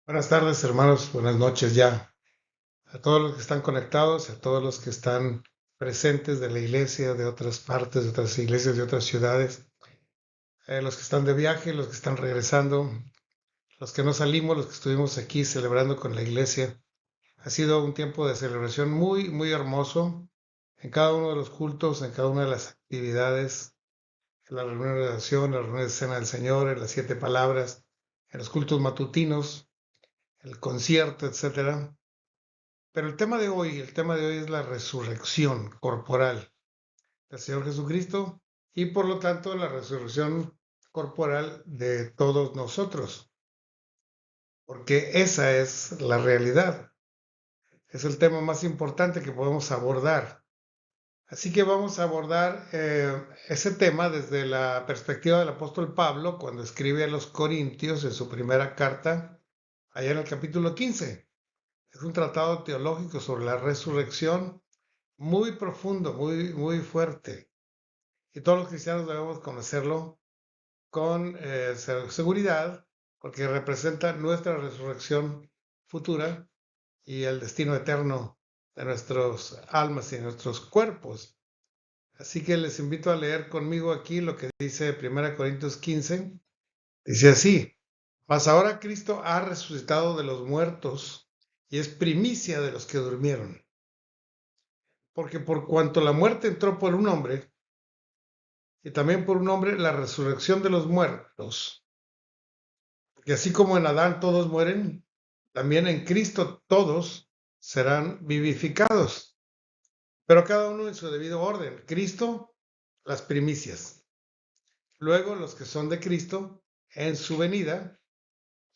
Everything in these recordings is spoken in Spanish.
Buenas tardes, hermanos. Buenas noches ya. A todos los que están conectados, a todos los que están presentes de la iglesia, de otras partes, de otras iglesias, de otras ciudades, los que están de viaje, los que están regresando, los que no salimos, los que estuvimos aquí celebrando con la iglesia. Ha sido un tiempo de celebración muy, muy hermoso en cada uno de los cultos, en cada una de las actividades, en la reunión de oración, en la reunión de cena del Señor, en las 7 palabras, en los cultos matutinos, el concierto, etcétera. Pero el tema de hoy es la resurrección corporal del Señor Jesucristo y por lo tanto la resurrección corporal de todos nosotros, porque esa es la realidad. Es el tema más importante que podemos abordar. Así que vamos a abordar ese tema desde la perspectiva del apóstol Pablo cuando escribe a los Corintios en su primera carta, allá en el capítulo 15. Es un tratado teológico sobre la resurrección muy profundo, muy, muy fuerte. Y todos los cristianos debemos conocerlo con seguridad, porque representa nuestra resurrección futura y el destino eterno de nuestras almas y de nuestros cuerpos. Así que les invito a leer conmigo aquí lo que dice 1 Corintios 15. Dice así: mas ahora Cristo ha resucitado de los muertos y es primicia de los que durmieron. Porque por cuanto la muerte entró por un hombre, y también por un hombre la resurrección de los muertos. Porque así como en Adán todos mueren, también en Cristo todos serán vivificados, pero cada uno en su debido orden. Cristo, las primicias. Luego los que son de Cristo en su venida.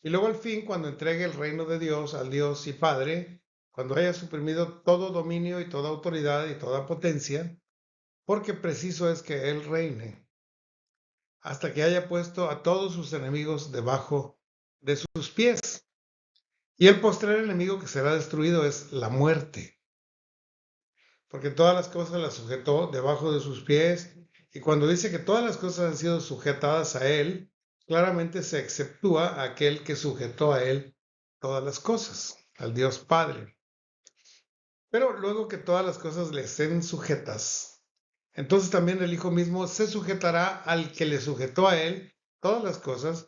Y luego al fin, cuando entregue el reino de Dios al Dios y Padre, cuando haya suprimido todo dominio y toda autoridad y toda potencia, porque preciso es que Él reine hasta que haya puesto a todos sus enemigos debajo de sus pies. Y el postrer enemigo que será destruido es la muerte, porque todas las cosas las sujetó debajo de sus pies. Y cuando dice que todas las cosas han sido sujetadas a él, claramente se exceptúa a aquel que sujetó a él todas las cosas, al Dios Padre. Pero luego que todas las cosas le estén sujetas, entonces también el Hijo mismo se sujetará al que le sujetó a él todas las cosas,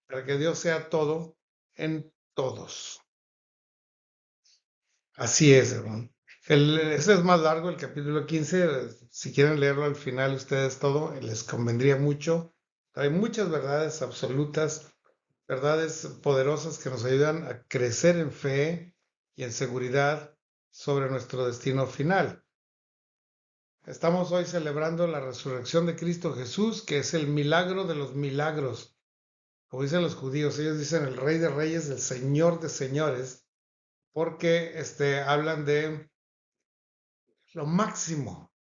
para que Dios sea todo en todos. Así es, hermano. Ese es más largo, el capítulo 15. Si quieren leerlo al final ustedes todo, les convendría mucho. Hay muchas verdades absolutas, verdades poderosas que nos ayudan a crecer en fe y en seguridad sobre nuestro destino final. Estamos hoy celebrando la resurrección de Cristo Jesús, que es el milagro de los milagros. Como dicen los judíos, ellos dicen el Rey de Reyes, el Señor de Señores, porque hablan de lo máximo,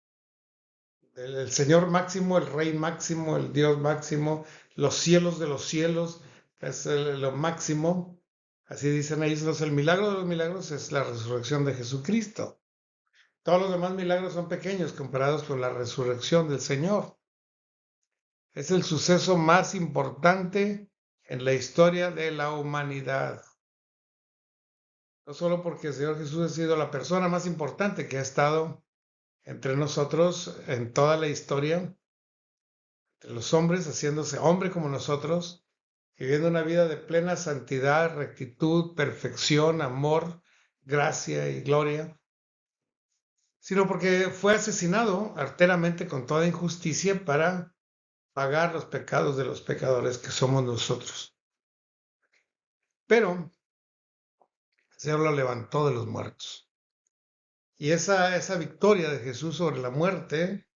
el Señor máximo, el Rey máximo, el Dios máximo, los cielos de los cielos, es lo máximo. Así dicen ellos, el milagro de los milagros es la resurrección de Jesucristo. Todos los demás milagros son pequeños comparados con la resurrección del Señor. Es el suceso más importante en la historia de la humanidad. No solo porque el Señor Jesús ha sido la persona más importante que ha estado entre nosotros en toda la historia, entre los hombres, haciéndose hombre como nosotros, viviendo una vida de plena santidad, rectitud, perfección, amor, gracia y gloria, sino porque fue asesinado arteramente con toda injusticia para pagar los pecados de los pecadores que somos nosotros. Pero el Señor lo levantó de los muertos. Y esa victoria de Jesús sobre la muerte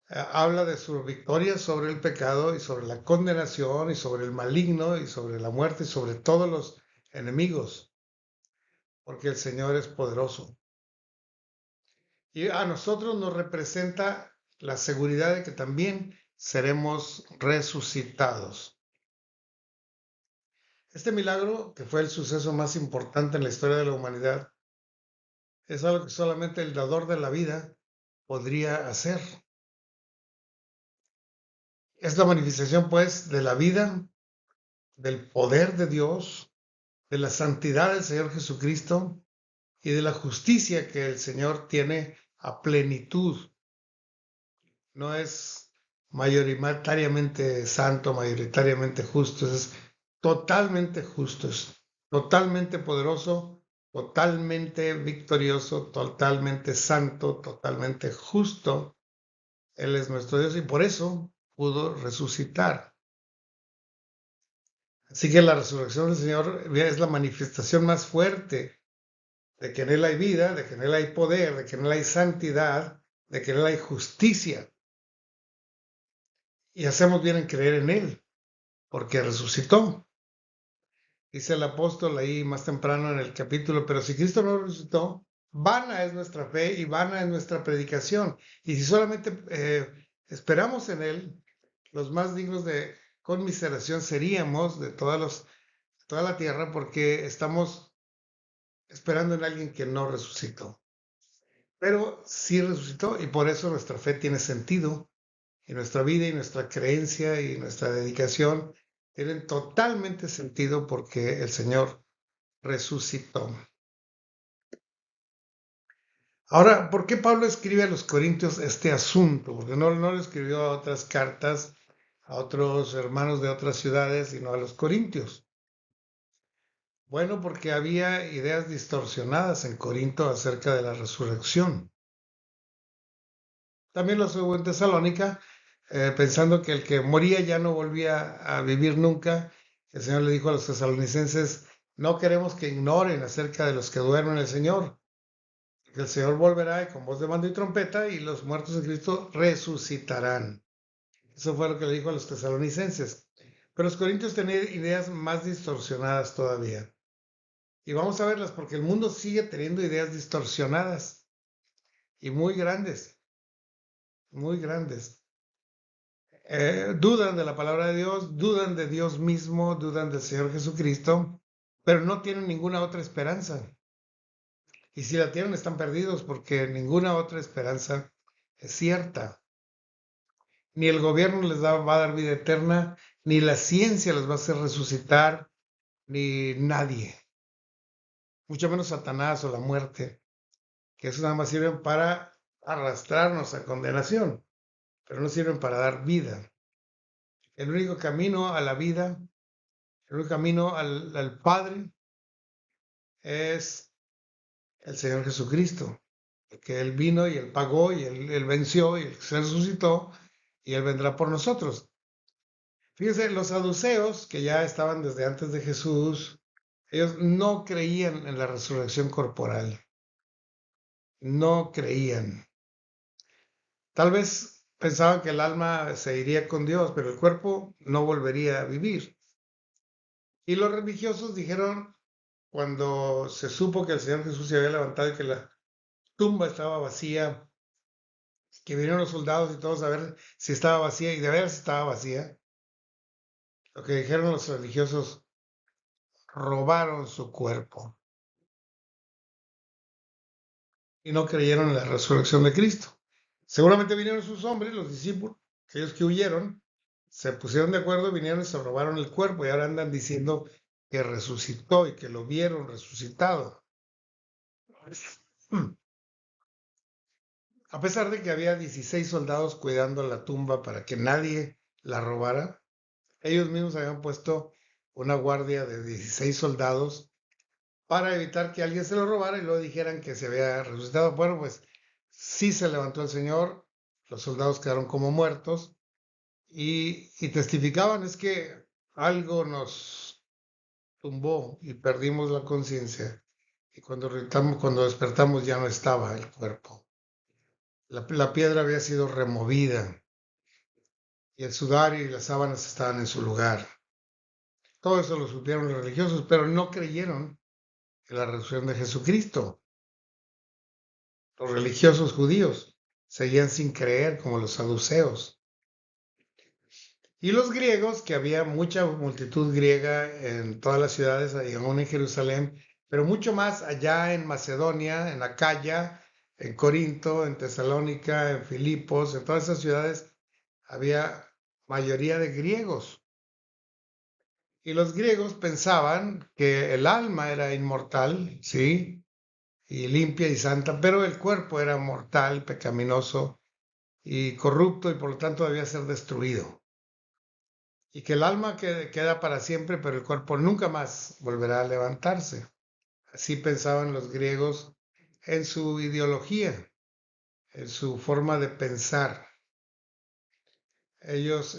habla de su victoria sobre el pecado y sobre la condenación y sobre el maligno y sobre la muerte y sobre todos los enemigos, porque el Señor es poderoso. Y a nosotros nos representa la seguridad de que también seremos resucitados. Este milagro, que fue el suceso más importante en la historia de la humanidad, es algo que solamente el dador de la vida podría hacer. Es la manifestación, pues, de la vida, del poder de Dios, de la santidad del Señor Jesucristo y de la justicia que el Señor tiene a plenitud. No es mayoritariamente santo, mayoritariamente justo, es totalmente justo, es totalmente poderoso, totalmente victorioso, totalmente santo, totalmente justo. Él es nuestro Dios y por eso pudo resucitar. Así que la resurrección del Señor es la manifestación más fuerte de que en Él hay vida, de que en Él hay poder, de que en Él hay santidad, de que en Él hay justicia. Y hacemos bien en creer en Él, porque resucitó. Dice el apóstol ahí más temprano en el capítulo, pero si Cristo no resucitó, vana es nuestra fe y vana es nuestra predicación. Y si solamente esperamos en Él, los más dignos de conmiseración seríamos de toda la tierra, porque estamos esperando en alguien que no resucitó. Pero sí resucitó y por eso nuestra fe tiene sentido y nuestra vida y nuestra creencia y nuestra dedicación tienen totalmente sentido porque el Señor resucitó. Ahora, ¿por qué Pablo escribe a los Corintios este asunto? Porque no lo escribió a otras cartas, a otros hermanos de otras ciudades, sino a los Corintios. Bueno, porque había ideas distorsionadas en Corinto acerca de la resurrección. También lo hubo en Tesalónica, pensando que el que moría ya no volvía a vivir nunca. El Señor le dijo a los tesalonicenses, no queremos que ignoren acerca de los que duermen en el Señor, que el Señor volverá con voz de mando y trompeta y los muertos en Cristo resucitarán. Eso fue lo que le dijo a los tesalonicenses. Pero los corintios tenían ideas más distorsionadas todavía. Y vamos a verlas porque el mundo sigue teniendo ideas distorsionadas y muy grandes, muy grandes. Dudan de la palabra de Dios, dudan de Dios mismo, dudan del Señor Jesucristo, pero no tienen ninguna otra esperanza. Y si la tienen, están perdidos porque ninguna otra esperanza es cierta. Ni el gobierno les va a dar vida eterna, ni la ciencia les va a hacer resucitar, ni nadie. Mucho menos Satanás o la muerte, que eso nada más sirven para arrastrarnos a condenación, pero no sirven para dar vida. El único camino a la vida, el único camino al Padre es el Señor Jesucristo, que Él vino y Él pagó y Él venció y Él se resucitó y Él vendrá por nosotros. Fíjense, los saduceos, que ya estaban desde antes de Jesús, ellos no creían en la resurrección corporal, no creían. Tal vez pensaban que el alma se iría con Dios, pero el cuerpo no volvería a vivir. Y los religiosos dijeron, cuando se supo que el Señor Jesús se había levantado y que la tumba estaba vacía, que vinieron los soldados y todos a ver si estaba vacía, y de veras estaba vacía, lo que dijeron los religiosos, robaron su cuerpo y no creyeron en la resurrección de Cristo. Seguramente vinieron sus hombres, los discípulos, aquellos que huyeron, se pusieron de acuerdo, vinieron y se robaron el cuerpo y ahora andan diciendo que resucitó y que lo vieron resucitado. A pesar de que había 16 soldados cuidando la tumba para que nadie la robara, ellos mismos habían puesto una guardia de 16 soldados para evitar que alguien se lo robara y luego dijeran que se había resucitado. Bueno, pues sí se levantó el Señor, los soldados quedaron como muertos y testificaban es que algo nos tumbó y perdimos la conciencia y cuando despertamos ya no estaba el cuerpo. La piedra había sido removida y el sudario y las sábanas estaban en su lugar. Todo eso lo supieron los religiosos, pero no creyeron en la resurrección de Jesucristo. Los religiosos judíos seguían sin creer como los saduceos. Y los griegos, que había mucha multitud griega en todas las ciudades, y aún en Jerusalén, pero mucho más allá en Macedonia, en Acaya, en Corinto, en Tesalónica, en Filipos, en todas esas ciudades había mayoría de griegos. Y los griegos pensaban que el alma era inmortal, ¿sí? Y limpia y santa, pero el cuerpo era mortal, pecaminoso y corrupto y por lo tanto debía ser destruido. Y que el alma queda para siempre, pero el cuerpo nunca más volverá a levantarse. Así pensaban los griegos en su ideología, en su forma de pensar. Ellos,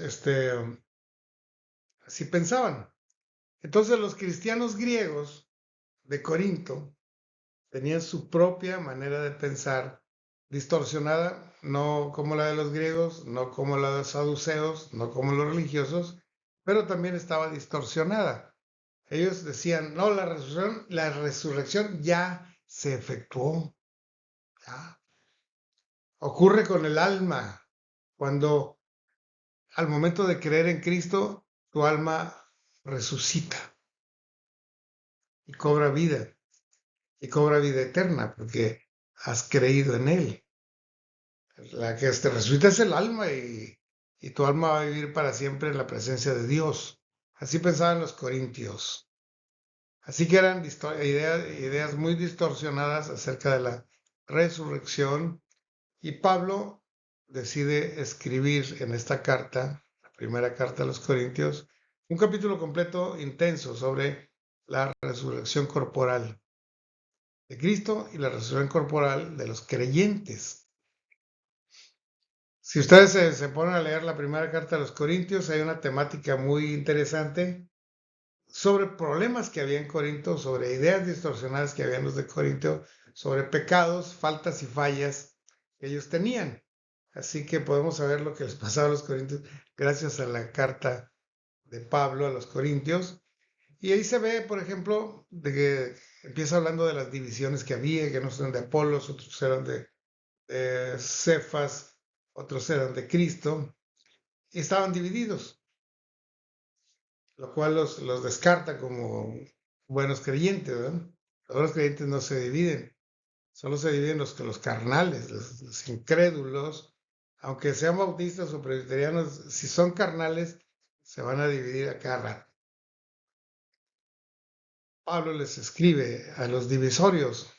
así pensaban. Entonces los cristianos griegos de Corinto tenían su propia manera de pensar, distorsionada, no como la de los griegos, no como la de los saduceos, no como los religiosos, pero también estaba distorsionada. Ellos decían, no, la resurrección ya se efectuó. ¿Ya? Ocurre con el alma. Cuando al momento de creer en Cristo, tu alma resucita y cobra vida eterna, porque has creído en Él. La que te resucita es el alma y tu alma va a vivir para siempre en la presencia de Dios. Así pensaban los corintios. Así que eran ideas muy distorsionadas acerca de la resurrección. Y Pablo decide escribir en esta carta, la primera carta a los Corintios, un capítulo completo intenso sobre la resurrección corporal de Cristo y la resurrección corporal de los creyentes. Si ustedes se ponen a leer la primera carta a los Corintios, hay una temática muy interesante sobre problemas que había en Corinto, sobre ideas distorsionadas que habían los de Corinto, sobre pecados, faltas y fallas que ellos tenían. Así que podemos saber lo que les pasaba a los corintios gracias a la carta de Pablo a los corintios. Y ahí se ve, por ejemplo, de que empieza hablando de las divisiones que había, que unos eran de Apolos, otros eran de Cefas, otros eran de Cristo, y estaban divididos, lo cual los descarta como buenos creyentes, ¿verdad? Los buenos creyentes no se dividen, solo se dividen los carnales, los incrédulos, aunque sean bautistas o presbiterianos, si son carnales, se van a dividir a cada rato. Pablo les escribe a los divisorios.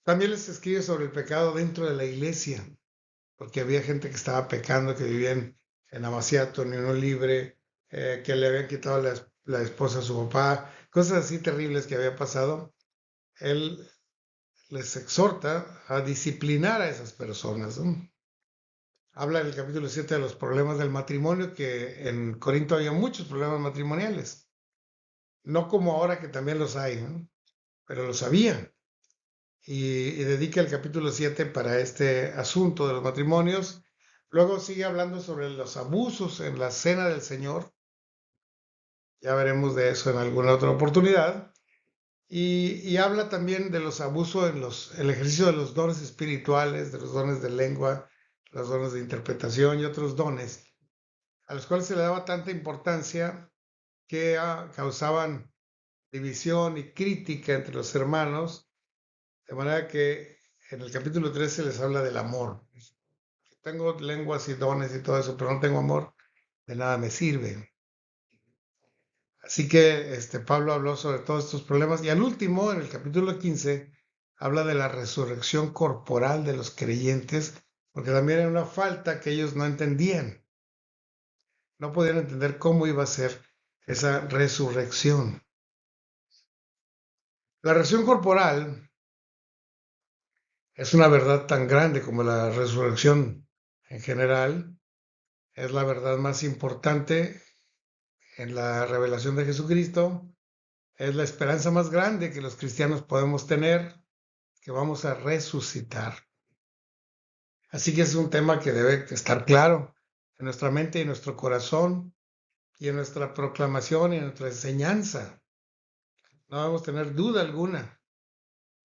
También les escribe sobre el pecado dentro de la iglesia, porque había gente que estaba pecando, que vivían en Amaciato, en unión libre, que le habían quitado la esposa a su papá, cosas así terribles que había pasado. Él les exhorta a disciplinar a esas personas, ¿no? Habla en el capítulo 7 de los problemas del matrimonio, que en Corinto había muchos problemas matrimoniales. No como ahora que también los hay, ¿no? Pero los había. Y dedica el capítulo 7 para este asunto de los matrimonios. Luego sigue hablando sobre los abusos en la cena del Señor. Ya veremos de eso en alguna otra oportunidad. Y habla también de los abusos en el ejercicio de los dones espirituales, de los dones de lengua, los dones de interpretación y otros dones, a los cuales se le daba tanta importancia que causaban división y crítica entre los hermanos, de manera que en el capítulo 13 les habla del amor. Tengo lenguas y dones y todo eso, pero no tengo amor, de nada me sirve. Así que Pablo habló sobre todos estos problemas y al último, en el capítulo 15, habla de la resurrección corporal de los creyentes, porque también era una falta que ellos no entendían. No podían entender cómo iba a ser esa resurrección. La resurrección corporal es una verdad tan grande como la resurrección en general. Es la verdad más importante en la revelación de Jesucristo. Es la esperanza más grande que los cristianos podemos tener, que vamos a resucitar. Así que es un tema que debe estar claro en nuestra mente y en nuestro corazón y en nuestra proclamación y en nuestra enseñanza. No debemos tener duda alguna,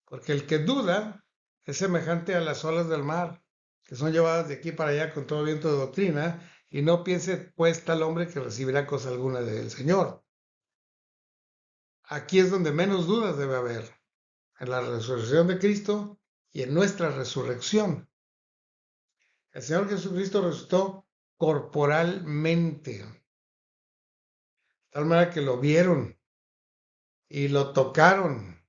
porque el que duda es semejante a las olas del mar, que son llevadas de aquí para allá con todo viento de doctrina, y no piense pues tal hombre que recibirá cosa alguna del Señor. Aquí es donde menos dudas debe haber, en la resurrección de Cristo y en nuestra resurrección. El Señor Jesucristo resucitó corporalmente. tal manera que lo vieron y lo tocaron.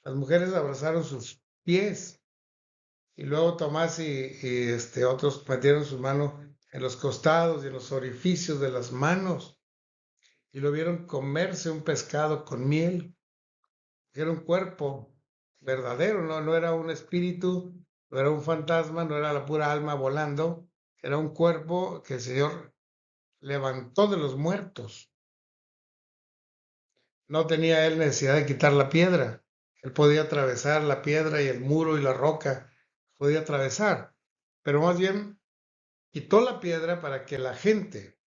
Las mujeres abrazaron sus pies y luego Tomás y otros metieron sus manos en los costados y en los orificios de las manos y lo vieron comerse un pescado con miel. Era un cuerpo verdadero, no era un espíritu, no era un fantasma, no era la pura alma volando, era un cuerpo que el Señor levantó de los muertos. No tenía él necesidad de quitar la piedra. Él podía atravesar la piedra y el muro y la roca, podía atravesar, pero más bien quitó la piedra para que la gente,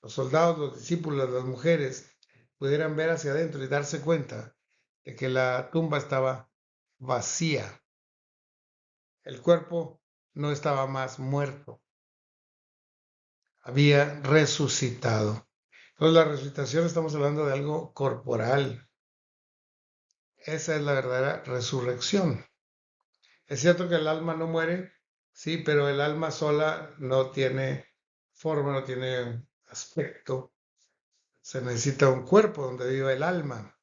los soldados, los discípulos, las mujeres, pudieran ver hacia adentro y darse cuenta de que la tumba estaba vacía. El cuerpo no estaba más muerto, había resucitado. Entonces la resucitación, estamos hablando de algo corporal. Esa es la verdadera resurrección. Es cierto que el alma no muere, sí, pero el alma sola no tiene forma, no tiene aspecto. Se necesita un cuerpo donde viva el alma.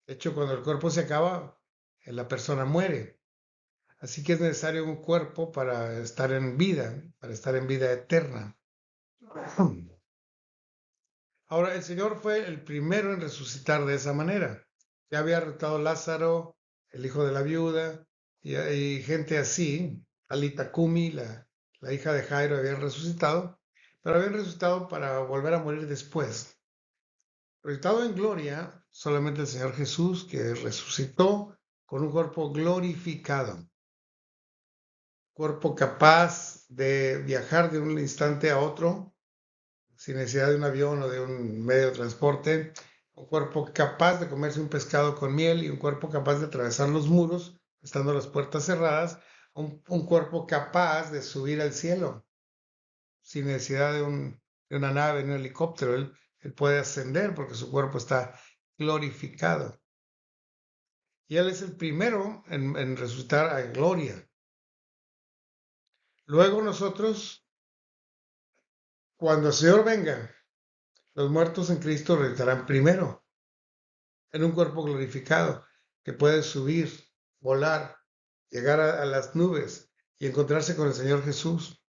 De hecho, cuando el cuerpo se acaba, la persona muere. Así que es necesario un cuerpo para estar en vida eterna. Ahora, el Señor fue el primero en resucitar de esa manera. Ya había resucitado Lázaro, el hijo de la viuda, y gente así. Talita Kumi, la hija de Jairo, había resucitado, pero habían resucitado para volver a morir después. Resucitado en gloria, solamente el Señor Jesús, que resucitó con un cuerpo glorificado, cuerpo capaz de viajar de un instante a otro sin necesidad de un avión o de un medio de transporte, un cuerpo capaz de comerse un pescado con miel y un cuerpo capaz de atravesar los muros, estando las puertas cerradas, un cuerpo capaz de subir al cielo, sin necesidad de una nave, de un helicóptero. Él puede ascender porque su cuerpo está glorificado. Y Él es el primero en resucitar a gloria. Luego nosotros, cuando el Señor venga, los muertos en Cristo resucitarán primero, en un cuerpo glorificado, que puede subir, volar, llegar a las nubes y encontrarse con el Señor Jesús.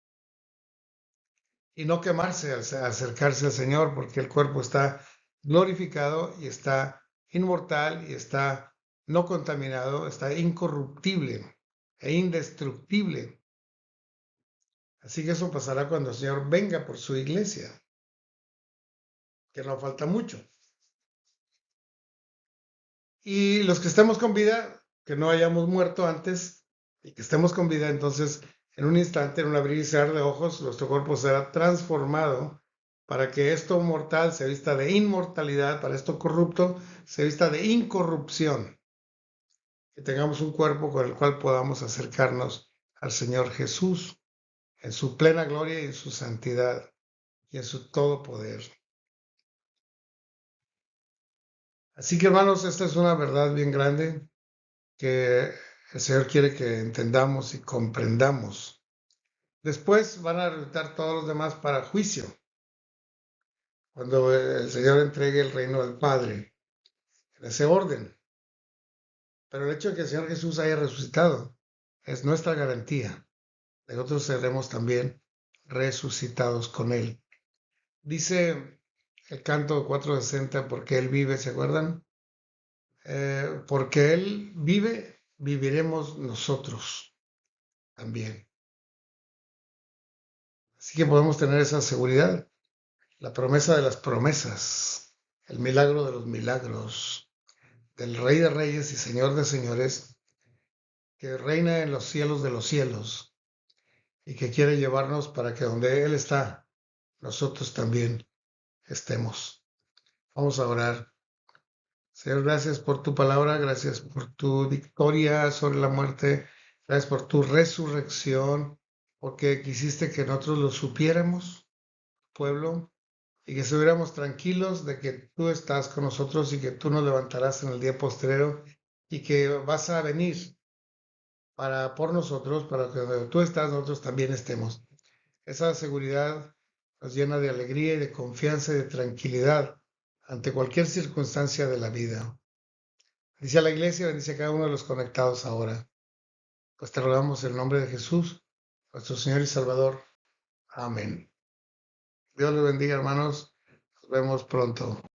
Y no quemarse al acercarse al Señor, porque el cuerpo está glorificado y está inmortal y está no contaminado, está incorruptible e indestructible. Así que eso pasará cuando el Señor venga por su iglesia, que no falta mucho. Y los que estemos con vida, que no hayamos muerto antes y que estemos con vida, entonces en un instante, en un abrir y cerrar de ojos, nuestro cuerpo será transformado para que esto mortal se vista de inmortalidad, para esto corrupto se vista de incorrupción, que tengamos un cuerpo con el cual podamos acercarnos al Señor Jesús en su plena gloria y en su santidad y en su todo poder. Así que hermanos, esta es una verdad bien grande que el Señor quiere que entendamos y comprendamos. Después van a resultar todos los demás para juicio, cuando el Señor entregue el reino al Padre, en ese orden. Pero el hecho de que el Señor Jesús haya resucitado es nuestra garantía. Nosotros seremos también resucitados con Él. Dice el canto 460, porque Él vive, ¿se acuerdan? Porque Él vive, viviremos nosotros también. Así que podemos tener esa seguridad, la promesa de las promesas, el milagro de los milagros, del Rey de Reyes y Señor de Señores, que reina en los cielos de los cielos y que quiere llevarnos para que donde Él está, nosotros también estemos. Vamos a orar. Señor, gracias por tu palabra, gracias por tu victoria sobre la muerte, gracias por tu resurrección, porque quisiste que nosotros lo supiéramos, pueblo, y que estuviéramos tranquilos de que tú estás con nosotros y que tú nos levantarás en el día postrero y que vas a venir por nosotros, para que donde tú estás, nosotros también estemos. Esa seguridad nos llena de alegría y de confianza y de tranquilidad ante cualquier circunstancia de la vida. Bendice a la iglesia, bendice a cada uno de los conectados ahora. Pues te rogamos en el nombre de Jesús, nuestro Señor y Salvador. Amén. Dios les bendiga, hermanos. Nos vemos pronto.